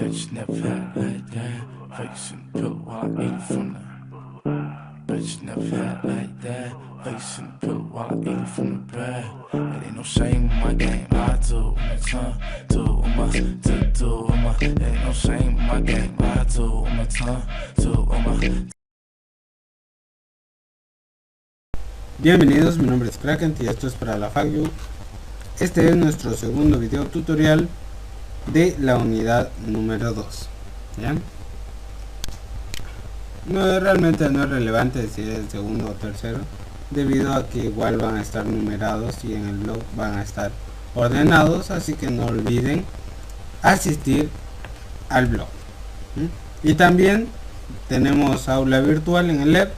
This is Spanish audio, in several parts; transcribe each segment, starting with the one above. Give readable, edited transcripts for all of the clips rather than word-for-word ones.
Bitch never had like that. Facing pill while eating from the. Bitch never had like that. Facing pill while eating from the bag. It ain't no shame in my game. I do on my tongue, do on my, do on my. It ain't no shame in my game. I do on my tongue, do on my. Bienvenidos, mi nombre es Kraken y esto es para la FACU. Este es nuestro segundo video tutorial de la unidad número 2. ¿Ya? Realmente no es relevante si es el segundo o tercero, debido a que igual van a estar numerados y en el blog van a estar ordenados, así que no olviden asistir al blog. Y también tenemos aula virtual en el LEP,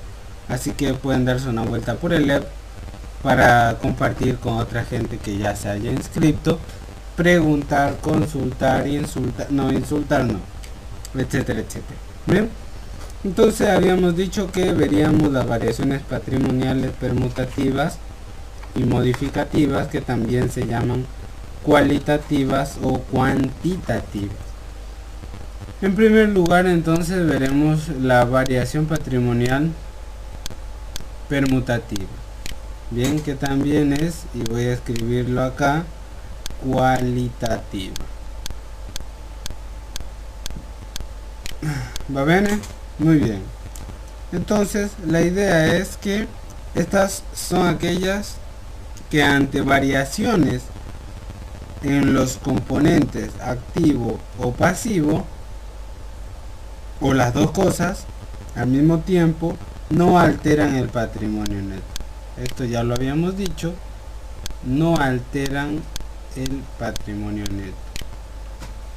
así que pueden darse una vuelta por el LEP para compartir con otra gente que ya se haya inscrito, preguntar, consultar, insultar no, etcétera, etcétera. Bien, entonces habíamos dicho que veríamos las variaciones patrimoniales permutativas y modificativas, que también se llaman cualitativas o cuantitativas. En primer lugar, entonces veremos la variación patrimonial permutativa, bien, que también es, y voy a escribirlo acá, cualitativa. ¿Va bene? Muy bien. Entonces la idea es que estas son aquellas que ante variaciones en los componentes activo o pasivo, o las dos cosas al mismo tiempo, no alteran el patrimonio neto. Esto ya lo habíamos dicho, no alteran el patrimonio neto.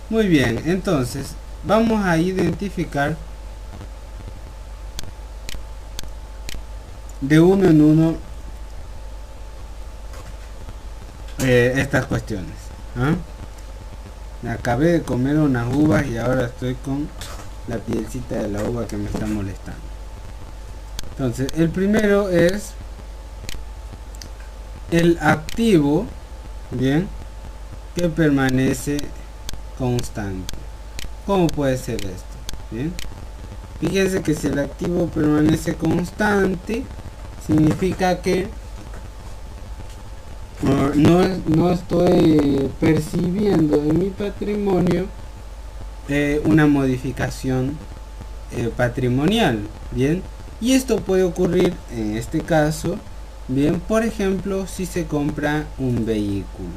Muy bien, entonces vamos a identificar de uno en uno estas cuestiones. Me acabé de comer unas uvas y ahora estoy con la pielcita de la uva que me está molestando. Entonces el primero es el activo, bien, que permanece constante. ¿Cómo puede ser esto? Bien, fíjense que si el activo permanece constante, significa que no estoy percibiendo en mi patrimonio una modificación patrimonial. Bien, y esto puede ocurrir en este caso, bien, por ejemplo, si se compra un vehículo.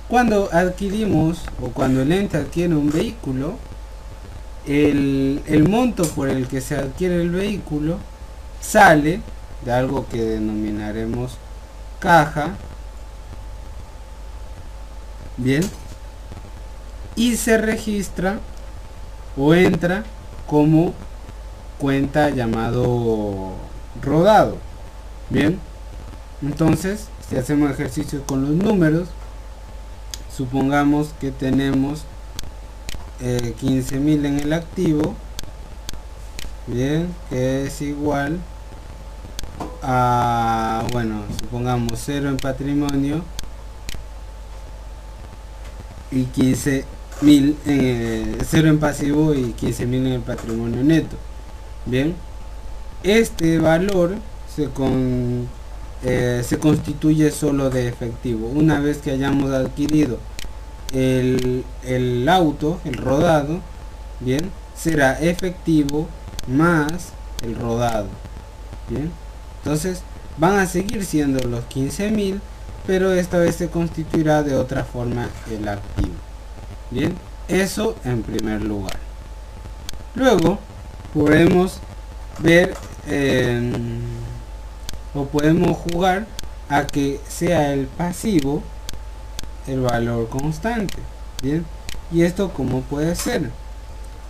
Cuando adquirimos, o cuando el ente adquiere un vehículo, el monto por el que se adquiere el vehículo sale de algo que denominaremos caja, bien, y se registra o entra como cuenta llamado rodado. Bien, entonces si hacemos ejercicio con los números, supongamos que tenemos 15.000 en el activo, bien, que es igual a, bueno, supongamos 0 en patrimonio y 15.000 en 0 en pasivo y 15.000 en el patrimonio neto. Bien, este valor se constituye solo de efectivo. Una vez que hayamos adquirido el auto, el rodado, bien, será efectivo más el rodado. Bien, entonces van a seguir siendo los 15.000, pero esta vez se constituirá de otra forma el activo. Bien, eso en primer lugar. Luego podemos ver o podemos jugar a que sea el pasivo el valor constante. Bien, y esto cómo puede ser.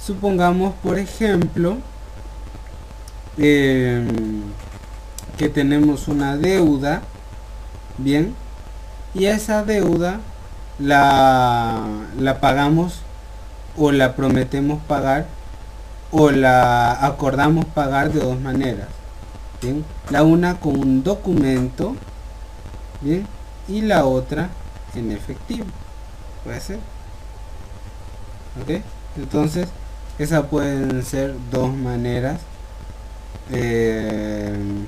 Supongamos, por ejemplo, que tenemos una deuda, bien, y esa deuda la pagamos, o la prometemos pagar, o la acordamos pagar de dos maneras. Bien, la una con un documento, bien, y la otra en efectivo. Puede ser. ¿ok? Entonces esas pueden ser dos maneras en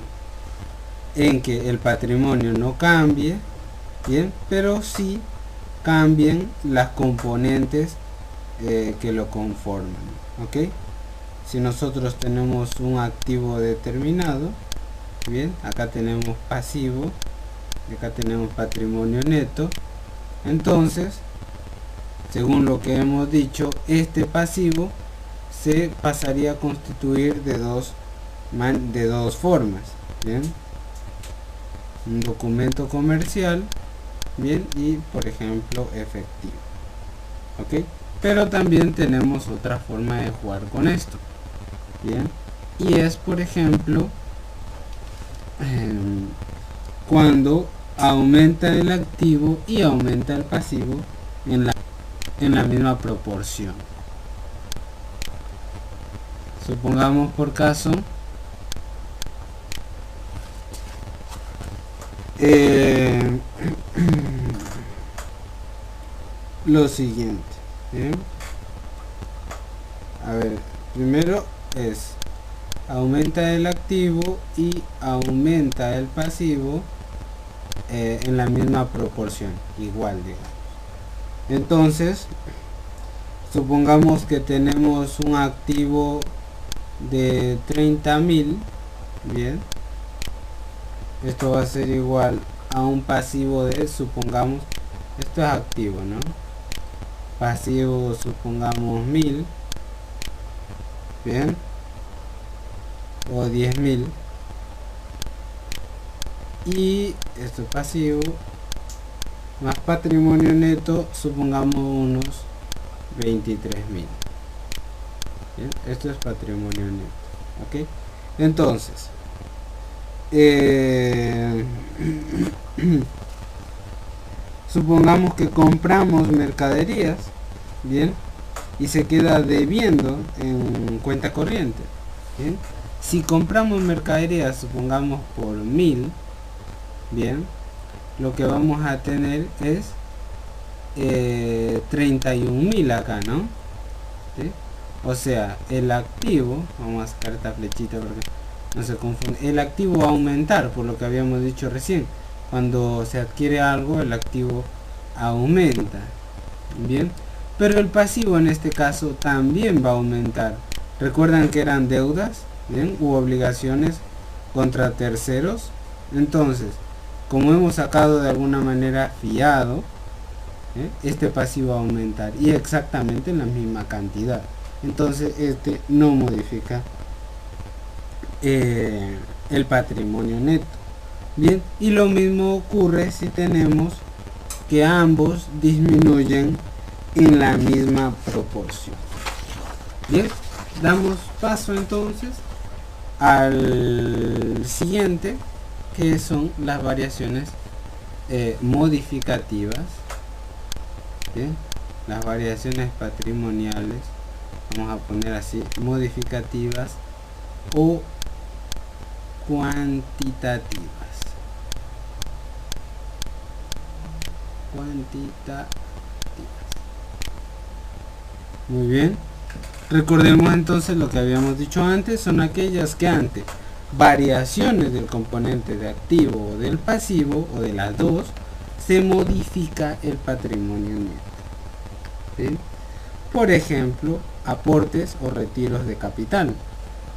que el patrimonio no cambie, bien, pero sí cambien las componentes que lo conforman, ¿ok? Si nosotros tenemos un activo determinado, bien, acá tenemos pasivo, acá tenemos patrimonio neto, entonces, según lo que hemos dicho, este pasivo se pasaría a constituir de dos formas, bien, un documento comercial, bien, y por ejemplo efectivo, ok. Pero también tenemos otra forma de jugar con esto, bien, y es por ejemplo cuando aumenta el activo y aumenta el pasivo en la misma proporción. Supongamos por caso lo siguiente, ¿bien? A ver, primero es aumenta el activo y aumenta el pasivo en la misma proporción, igual, digamos. Entonces, supongamos que tenemos un activo de 30.000, bien, esto va a ser igual a un pasivo de, supongamos, esto es activo, ¿no? Pasivo, supongamos 1000, bien, o 10.000, y esto es pasivo más patrimonio neto, supongamos unos 23.000. Bien, esto es patrimonio neto, ok. Entonces supongamos que compramos mercaderías, bien, y se queda debiendo en cuenta corriente, bien. Si compramos mercaderías, supongamos por 1000, bien, lo que vamos a tener es 31.000 acá, ¿no? ¿Sí? O sea, el activo, vamos a sacar esta flechita porque no se confunde, el activo va a aumentar, por lo que habíamos dicho recién. Cuando se adquiere algo, el activo aumenta, bien, pero el pasivo en este caso también va a aumentar. Recuerdan que eran deudas, bien, u obligaciones contra terceros. Entonces, como hemos sacado de alguna manera fiado, este pasivo va a aumentar y exactamente en la misma cantidad. Entonces este no modifica el patrimonio neto, bien, y lo mismo ocurre si tenemos que ambos disminuyen en la misma proporción. Bien, damos paso entonces al siguiente, que son las variaciones modificativas. Bien, las variaciones patrimoniales, vamos a poner así, modificativas o cuantitativas. Muy bien, recordemos entonces lo que habíamos dicho antes, son aquellas que ante variaciones del componente de activo o del pasivo o de las dos se modifica el patrimonio neto. ¿Sí? Por ejemplo, aportes o retiros de capital.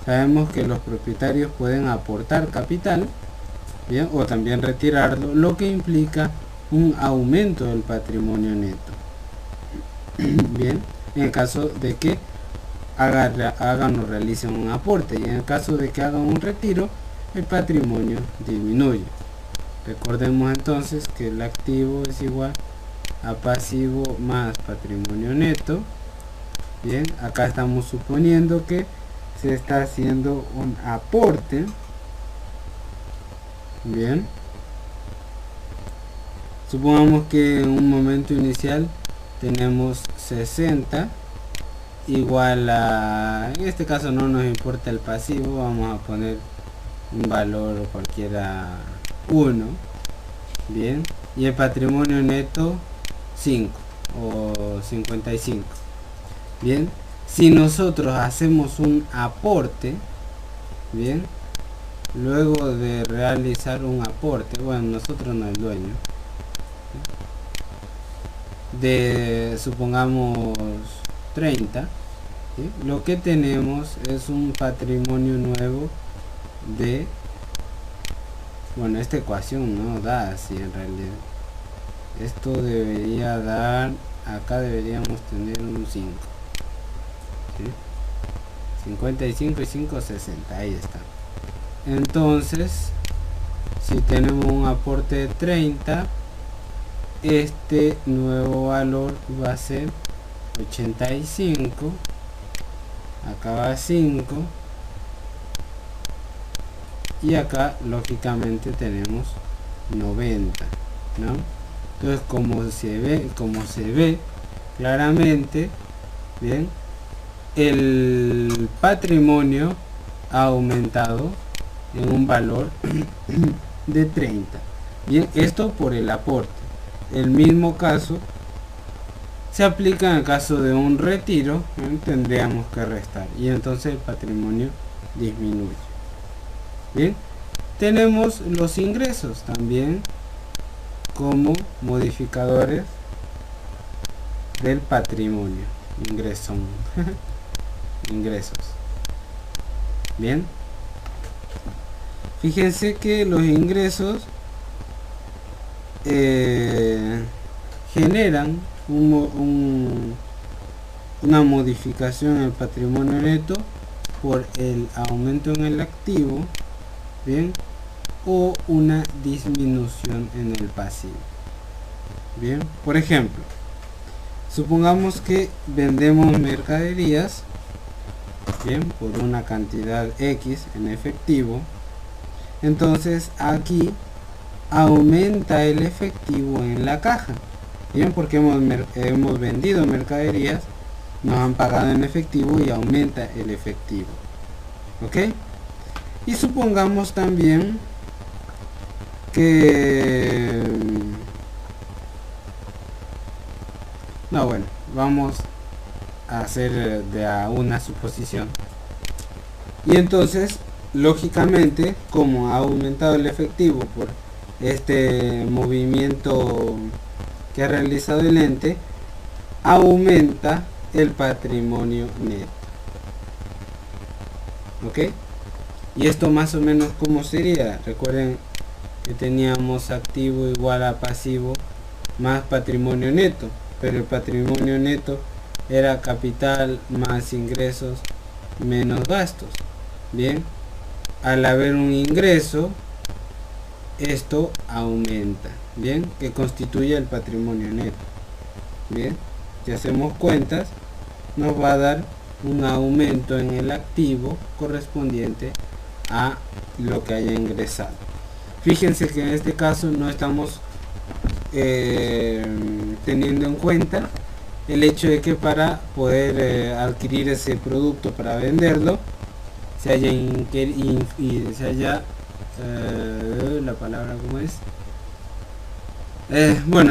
Sabemos que los propietarios pueden aportar capital, ¿bien?, o también retirarlo, lo que implica un aumento del patrimonio neto. Bien, en el caso de que hagan o realicen un aporte, y en el caso de que hagan un retiro, el patrimonio disminuye. Recordemos entonces que el activo es igual a pasivo más patrimonio neto. Bien, acá estamos suponiendo que se está haciendo un aporte. Bien, supongamos que en un momento inicial tenemos 60 igual a, en este caso no nos importa el pasivo, vamos a poner un valor cualquiera 1, bien, y el patrimonio neto 5 o 55. Bien, si nosotros hacemos un aporte, bien, luego de realizar un aporte, bueno, nosotros no, el dueño, de supongamos 30, ¿sí? Lo que tenemos es un patrimonio nuevo de, bueno, esta ecuación no da así en realidad. Esto debería dar, acá deberíamos tener un 5, ¿sí? 55 y 5, 60, ahí está. Entonces, si tenemos un aporte de 30, este nuevo valor va a ser 85, acá va 5, y acá lógicamente tenemos 90, ¿no? Entonces como se ve claramente, bien, el patrimonio ha aumentado en un valor de 30. Bien, esto por el aporte. El mismo caso se aplica en el caso de un retiro, ¿bien? Tendríamos que restar y entonces el patrimonio disminuye. Bien, tenemos los ingresos también como modificadores del patrimonio. Ingresos. Bien, fíjense que los ingresos generan una modificación en el patrimonio neto por el aumento en el activo, bien, o una disminución en el pasivo. Bien, por ejemplo, supongamos que vendemos mercaderías, bien, por una cantidad X en efectivo. Entonces aquí aumenta el efectivo en la caja, bien, porque hemos vendido mercaderías, nos han pagado en efectivo y aumenta el efectivo. Ok, y supongamos también que vamos a hacer una suposición, y entonces lógicamente, como ha aumentado el efectivo por este movimiento que ha realizado el ente, aumenta el patrimonio neto. Ok, y esto más o menos como sería. Recuerden que teníamos activo igual a pasivo más patrimonio neto, pero el patrimonio neto era capital más ingresos menos gastos. Bien, al haber un ingreso, esto aumenta, bien, que constituye el patrimonio neto. Bien, si hacemos cuentas, nos va a dar un aumento en el activo correspondiente a lo que haya ingresado. Fíjense que en este caso no estamos teniendo en cuenta el hecho de que para poder adquirir ese producto, para venderlo, se haya la palabra como es,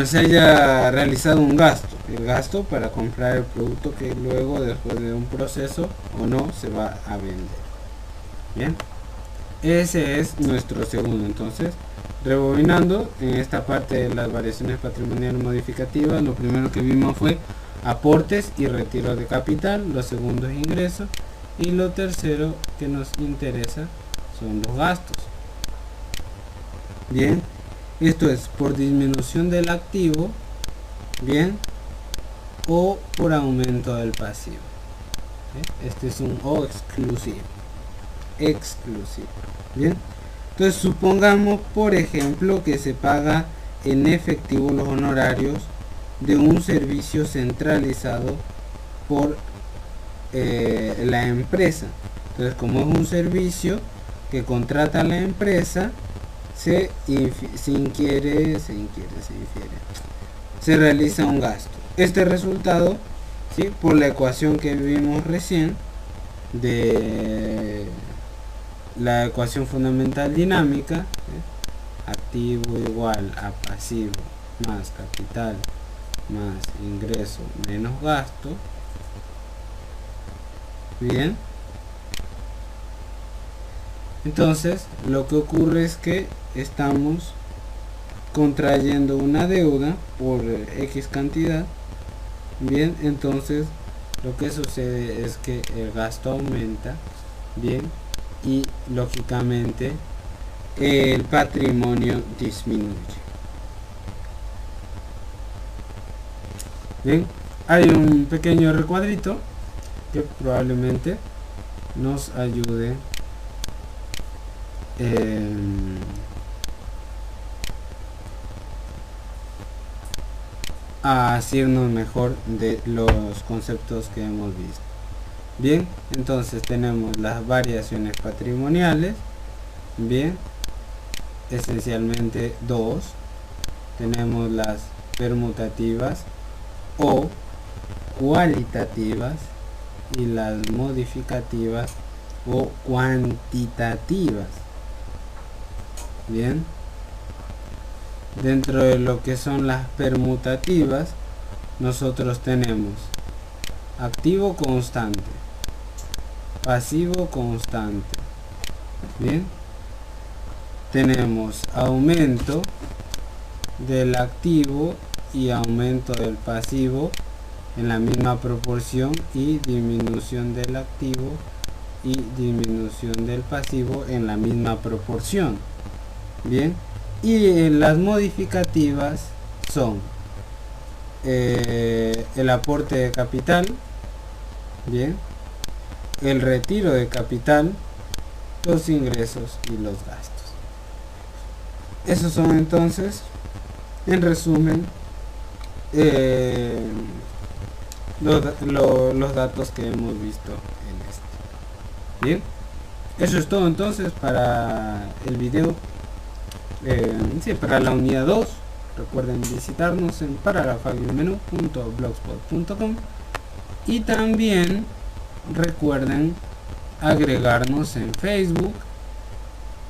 se haya realizado un gasto, el gasto para comprar el producto que luego, después de un proceso o no, se va a vender. Bien, ese es nuestro segundo. Entonces, rebobinando, en esta parte de las variaciones patrimoniales modificativas, lo primero que vimos fue aportes y retiro de capital, lo segundo es ingreso, y lo tercero que nos interesa son los gastos. Bien, esto es por disminución del activo, bien, o por aumento del pasivo. Este es un O exclusivo. Bien, entonces supongamos, por ejemplo, que se paga en efectivo los honorarios de un servicio centralizado por la empresa. Entonces, como es un servicio que contrata la empresa, se realiza un gasto. Este resultado, ¿sí?, por la ecuación que vimos recién de la ecuación fundamental dinámica, activo igual a pasivo más capital más ingreso menos gasto, Bien, entonces lo que ocurre es que estamos contrayendo una deuda por X cantidad. Bien, entonces lo que sucede es que el gasto aumenta. Bien, y lógicamente el patrimonio disminuye. Bien, hay un pequeño recuadrito que probablemente nos ayude a asirnos mejor de los conceptos que hemos visto. Bien, entonces tenemos las variaciones patrimoniales. Bien, esencialmente dos. Tenemos las permutativas o cualitativas y las modificativas o cuantitativas. Bien, dentro de lo que son las permutativas, nosotros tenemos activo constante, pasivo constante. Bien, tenemos aumento del activo y aumento del pasivo en la misma proporción, y disminución del activo y disminución del pasivo en la misma proporción. Bien, y las modificativas son el aporte de capital, bien, el retiro de capital, los ingresos y los gastos. Esos son entonces, en resumen, los datos que hemos visto en este. Bien, eso es todo entonces para el video, para la unidad 2. Recuerden visitarnos en paralafagiomenú.blogspot.com y también recuerden agregarnos en Facebook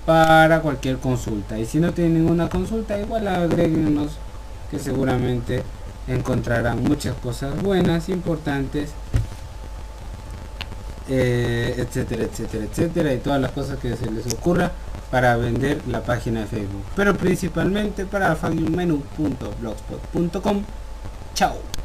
para cualquier consulta. Y si no tienen ninguna consulta, igual agréguenos, que seguramente encontrarán muchas cosas buenas, importantes, etcétera, etcétera, etcétera, y todas las cosas que se les ocurra para vender la página de Facebook, pero principalmente para fagiomenú.blogspot.com. Chao.